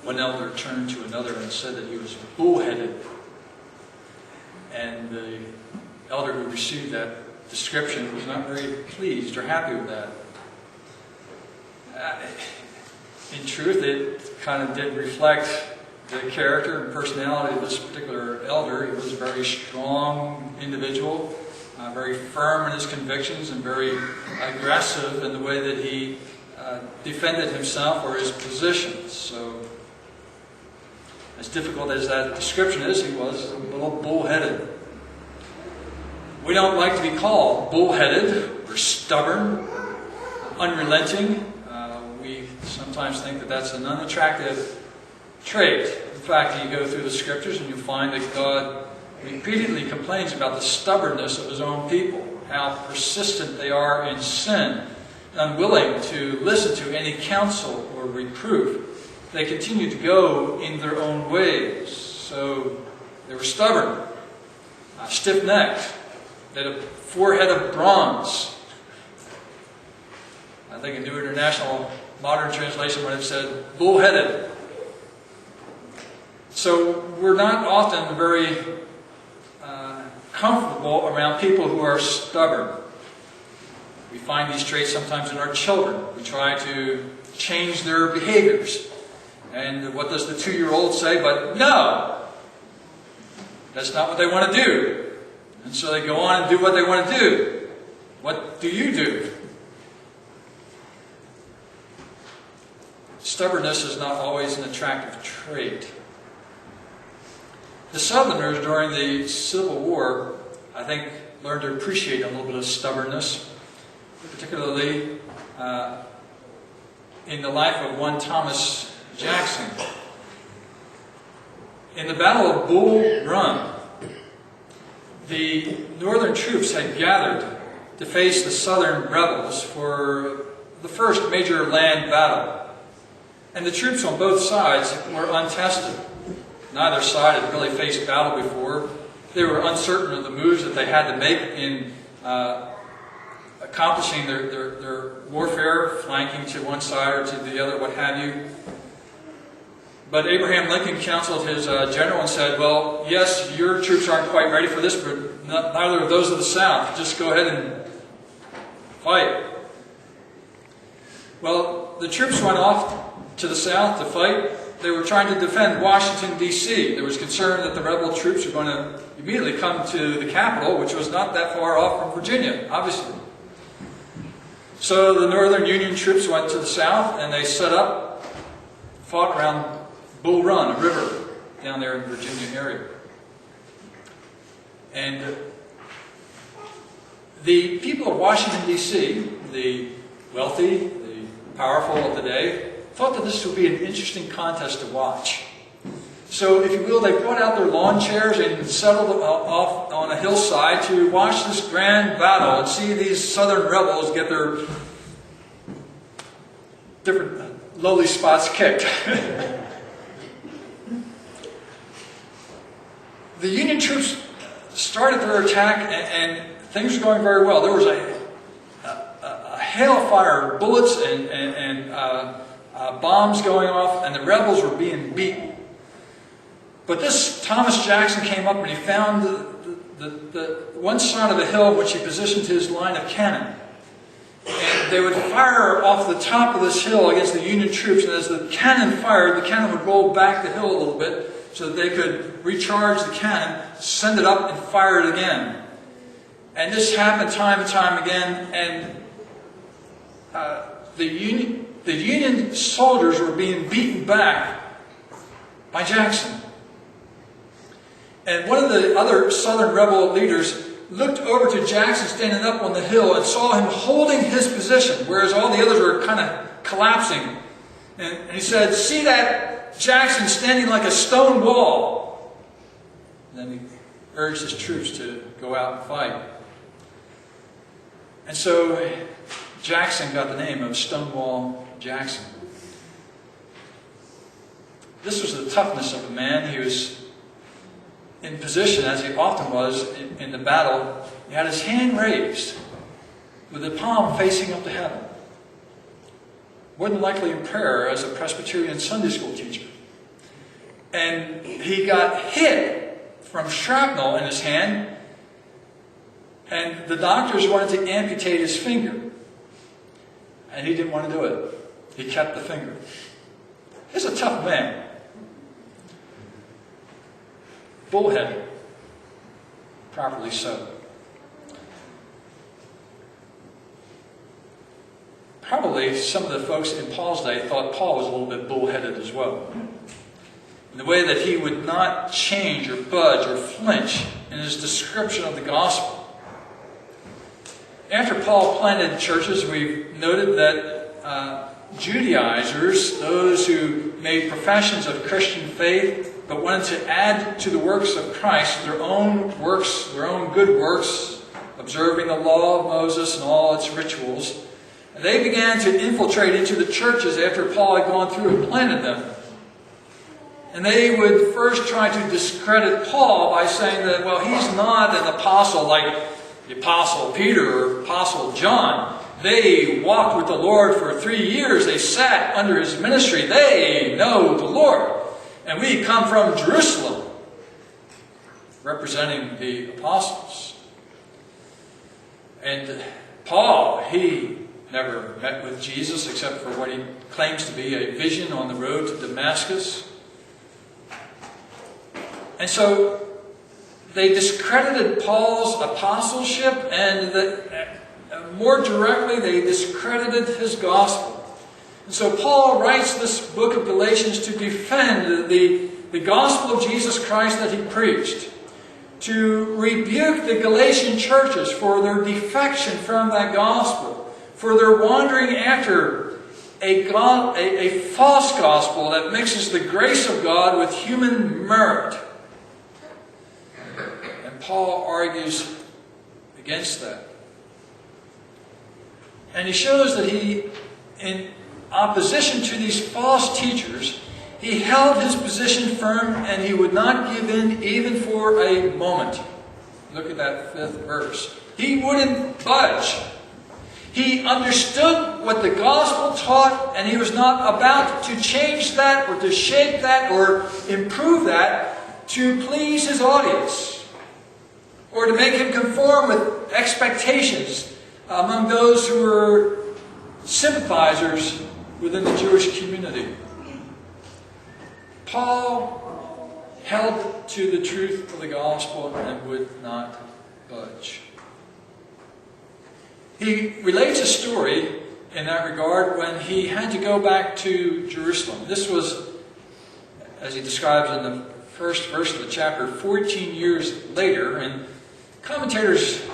one elder turned to another and said that he was bullheaded. And the elder who received that description was not very pleased or happy with that. In truth, it kind of did reflect the character and personality of this particular elder. He was a very strong individual, very firm in his convictions, and very aggressive in the way that he defended himself or his positions. So, as difficult as that description is, he was a little bullheaded. We don't like to be called bullheaded or stubborn, unrelenting. We sometimes think that that's an unattractive trait. In fact, you go through the scriptures and you find that God repeatedly complains about the stubbornness of his own people, how persistent they are in sin, unwilling to listen to any counsel or reproof. They continue to go in their own ways. So they were stubborn, stiff-necked. They had a forehead of bronze. I think a New International Modern Translation would have said bullheaded. So we're not often very comfortable around people who are stubborn. We find these traits sometimes in our children. We try to change their behaviors. And what does the 2-year-old say? But no! That's not what they want to do. And so they go on and do what they want to do. What do you do? Stubbornness is not always an attractive trait. The Southerners during the Civil War, I think, learned to appreciate a little bit of stubbornness, particularly in the life of one Thomas Jackson. In the Battle of Bull Run, the Northern troops had gathered to face the Southern rebels for the first major land battle. And the troops on both sides were untested. Neither side had really faced battle before. They were uncertain of the moves that they had to make in accomplishing their warfare, flanking to one side or to the other, what have you. But Abraham Lincoln counseled his general and said, well, yes, your troops aren't quite ready for this, but neither are those of the South. Just go ahead and fight. Well, the troops went off to the South to fight. They were trying to defend Washington, D.C. There was concern that the rebel troops were going to immediately come to the capital, which was not that far off from Virginia, obviously. So the Northern Union troops went to the South, and they set up, fought around Bull Run, a river down there in the Virginia area. And the people of Washington, D.C., the wealthy, the powerful of the day, thought that this would be an interesting contest to watch. So, if you will, they brought out their lawn chairs and settled off on a hillside to watch this grand battle and see these Southern rebels get their different lowly spots kicked. The Union troops started their attack, and things were going very well. There was a hailfire of bullets and bombs going off, and the rebels were being beaten. But this Thomas Jackson came up and he found the one side of the hill in which he positioned his line of cannon. And they would fire off the top of this hill against the Union troops, and as the cannon fired, the cannon would roll back the hill a little bit so that they could recharge the cannon, send it up, and fire it again. And this happened time and time again, and the Union soldiers were being beaten back by Jackson. And one of the other Southern rebel leaders looked over to Jackson standing up on the hill and saw him holding his position, whereas all the others were kind of collapsing. And he said, "See that Jackson standing like a stone wall?" And then he urged his troops to go out and fight. And so Jackson got the name of Stonewall Jackson. This was the toughness of a man. He was in position, as he often was in the battle. He had his hand raised with the palm facing up to heaven. More than likely in prayer as a Presbyterian Sunday school teacher. and he got hit from shrapnel in his hand, and the doctors wanted to amputate his finger. And he didn't want to do it. He kept the finger. He's a tough man. Bullheaded. Properly so. Probably some of the folks in Paul's day thought Paul was a little bit bullheaded as well. In the way that he would not change or budge or flinch in his description of the gospel. After Paul planted churches, we've noted that Judaizers, those who made professions of Christian faith, but wanted to add to the works of Christ their own works, their own good works, observing the law of Moses and all its rituals, they began to infiltrate into the churches after Paul had gone through and planted them. And they would first try to discredit Paul by saying that, well, he's not an apostle like the Apostle Peter or Apostle John. They walked with the Lord for 3 years. They sat under his ministry. They know the Lord. And we come from Jerusalem, representing the apostles. And Paul, he never met with Jesus except for what he claims to be a vision on the road to Damascus. And so they discredited Paul's apostleship, and more directly, they discredited his gospel. And so Paul writes this book of Galatians to defend the gospel of Jesus Christ that he preached, to rebuke the Galatian churches for their defection from that gospel, for their wandering after a false gospel that mixes the grace of God with human merit. Paul argues against that. And he shows that he, in opposition to these false teachers, he held his position firm and he would not give in even for a moment. Look at that 5th verse. He wouldn't budge. He understood what the gospel taught, and he was not about to change that or to shape that or improve that to please his audience, or to make him conform with expectations among those who were sympathizers within the Jewish community. Paul held to the truth of the gospel and would not budge. He relates a story in that regard when he had to go back to Jerusalem. This was, as he describes in the first verse of the chapter, 14 years later, and commentators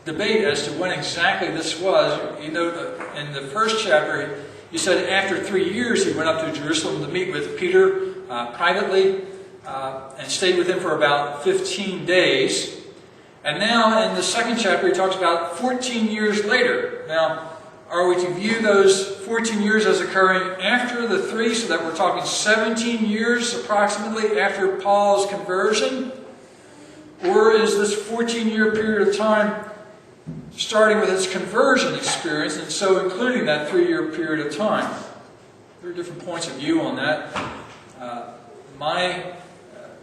debate as to when exactly this was. You know, in the first chapter, he said after 3 years he went up to Jerusalem to meet with Peter privately and stayed with him for about 15 days. And now in the second chapter he talks about 14 years later. Now, are we to view those 14 years as occurring after the 3, so that we're talking 17 years approximately after Paul's conversion? Or is this 14-year period of time starting with his conversion experience, and so including that 3-year period of time? There are different points of view on that. My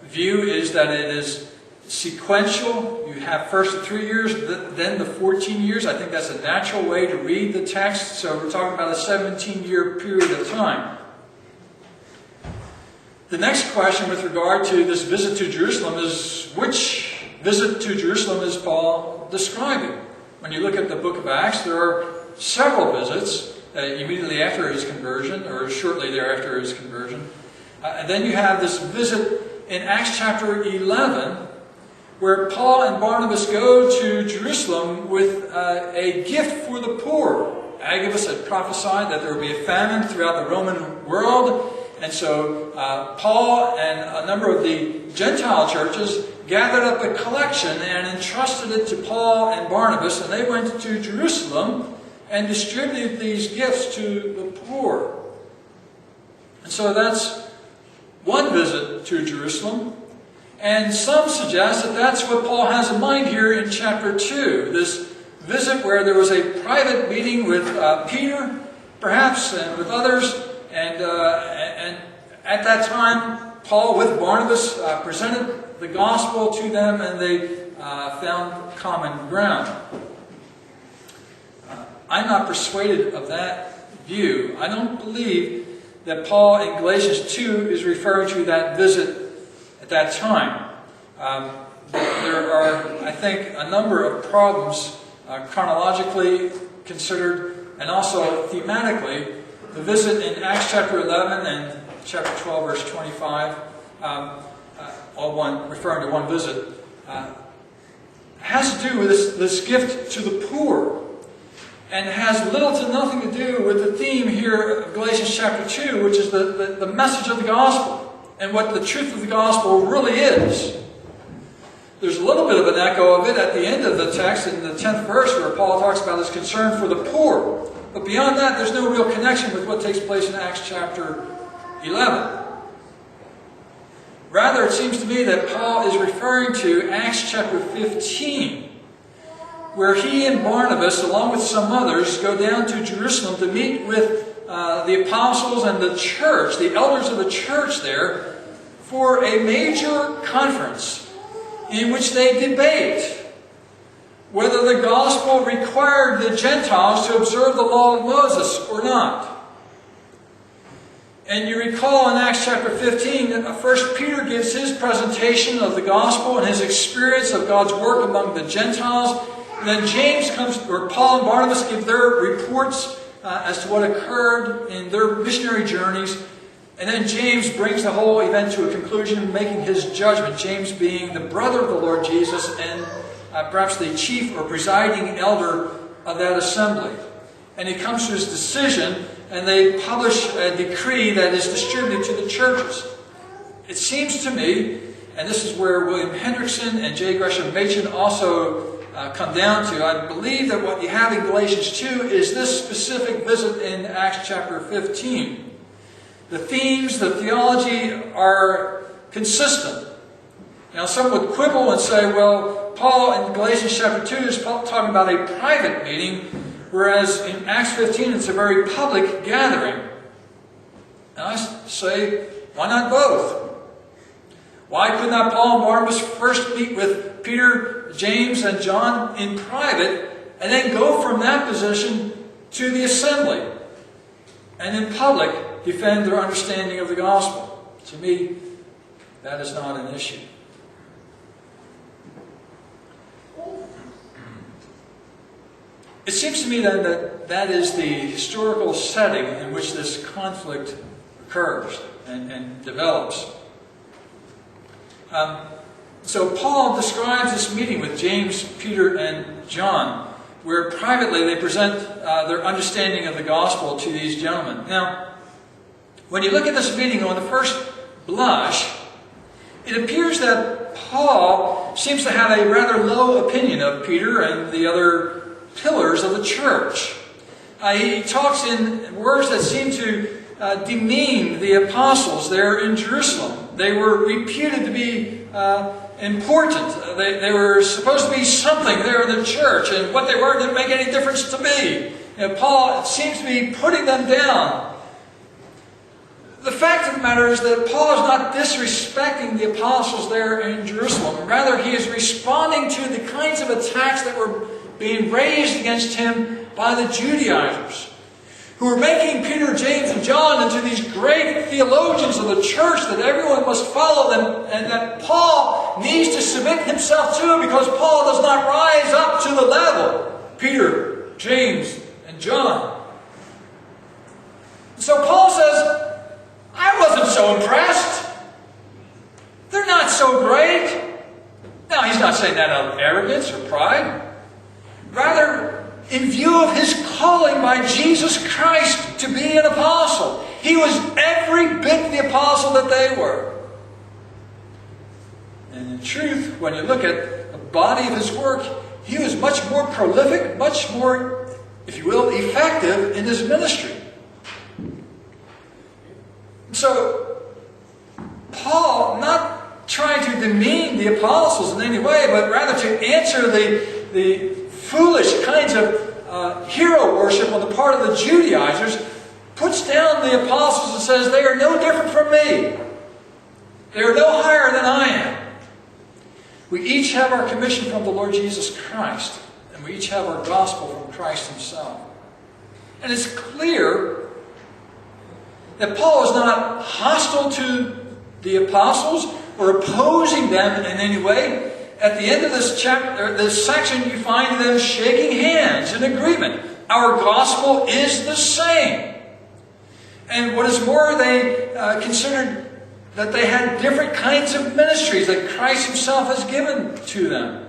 view is that it is sequential. You have first the 3 years, then the 14 years. I think that's a natural way to read the text. So we're talking about a 17-year period of time. The next question with regard to this visit to Jerusalem is, which visit to Jerusalem is Paul describing? When you look at the book of Acts, there are several visits immediately after his conversion, or shortly thereafter his conversion. And then you have this visit in Acts chapter 11, where Paul and Barnabas go to Jerusalem with a gift for the poor. Agabus had prophesied that there would be a famine throughout the Roman world. And so Paul and a number of the Gentile churches gathered up a collection and entrusted it to Paul and Barnabas. And they went to Jerusalem and distributed these gifts to the poor. And so that's one visit to Jerusalem. And some suggest that that's what Paul has in mind here in chapter 2. This visit where there was a private meeting with Peter, perhaps, and with others. And at that time, Paul with Barnabas presented the gospel to them, and they found common ground. I'm not persuaded of that view. I don't believe that Paul in Galatians 2 is referring to that visit at that time. There are, I think, a number of problems chronologically considered, and also thematically. The visit in Acts chapter 11 and chapter 12, verse 25, all one referring to one visit, has to do with this gift to the poor, and has little to nothing to do with the theme here of Galatians chapter 2, which is the message of the gospel, and what the truth of the gospel really is. There's a little bit of an echo of it at the end of the text in the 10th verse, where Paul talks about his concern for the poor. But beyond that, there's no real connection with what takes place in Acts chapter 11. Rather, it seems to me that Paul is referring to Acts chapter 15, where he and Barnabas, along with some others, go down to Jerusalem to meet with the apostles and the church, the elders of the church there, for a major conference in which they debate whether the gospel required the Gentiles to observe the law of Moses or not. And you recall in Acts chapter 15 that first Peter gives his presentation of the gospel and his experience of God's work among the Gentiles. And then James comes, or Paul and Barnabas give their reports as to what occurred in their missionary journeys. And then James brings the whole event to a conclusion, making his judgment. James being the brother of the Lord Jesus and perhaps the chief or presiding elder of that assembly. And he comes to his decision, and they publish a decree that is distributed to the churches. It seems to me, and this is where William Hendrickson and J. Gresham Machen also come down to, I believe that what you have in Galatians 2 is this specific visit in Acts chapter 15. The themes, the theology are consistent. Now, some would quibble and say, well, Paul in Galatians chapter 2 is talking about a private meeting, whereas in Acts 15 it's a very public gathering. And I say, why not both? Why could not Paul and Barnabas first meet with Peter, James, and John in private, and then go from that position to the assembly, and in public defend their understanding of the gospel? To me, that is not an issue. It seems to me then that that is the historical setting in which this conflict occurs and develops. So Paul describes this meeting with James, Peter, and John, where privately they present their understanding of the gospel to these gentlemen. Now, when you look at this meeting on the first blush, it appears that Paul seems to have a rather low opinion of Peter and the other pillars of the church. He talks in words that seem to demean the apostles there in Jerusalem. They were reputed to be important. They were supposed to be something there in the church, and what they were didn't make any difference to me. Paul seems to be putting them down. The fact of the matter is that Paul is not disrespecting the apostles there in Jerusalem. Rather, he is responding to the kinds of attacks that were being raised against him by the Judaizers, who were making Peter, James, and John into these great theologians of the church that everyone must follow them, and that Paul needs to submit himself to, because Paul does not rise up to the level Peter, James, and John. So Paul says, I wasn't so impressed. They're not so great. Now, he's not saying that out of arrogance or pride. Rather, in view of his calling by Jesus Christ to be an apostle. He was every bit the apostle that they were. And in truth, when you look at the body of his work, he was much more prolific, much more, if you will, effective in his ministry. So, Paul, not trying to demean the apostles in any way, but rather to answer the foolish kinds of hero worship on the part of the Judaizers, puts down the apostles and says, they are no different from me. They are no higher than I am. We each have our commission from the Lord Jesus Christ, and we each have our gospel from Christ himself. And it's clear that Paul is not hostile to the apostles or opposing them in any way. At the end of this chapter, this section, you find them shaking hands in agreement. Our gospel is the same. And what is more, they considered that they had different kinds of ministries that Christ himself has given to them.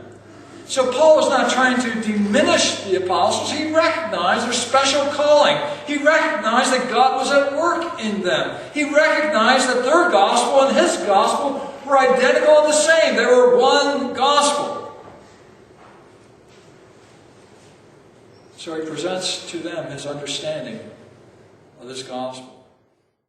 So Paul was not trying to diminish the apostles. He recognized their special calling. He recognized that God was at work in them. He recognized that their gospel and his gospel were identical and the same. They were one gospel. So he presents to them his understanding of this gospel.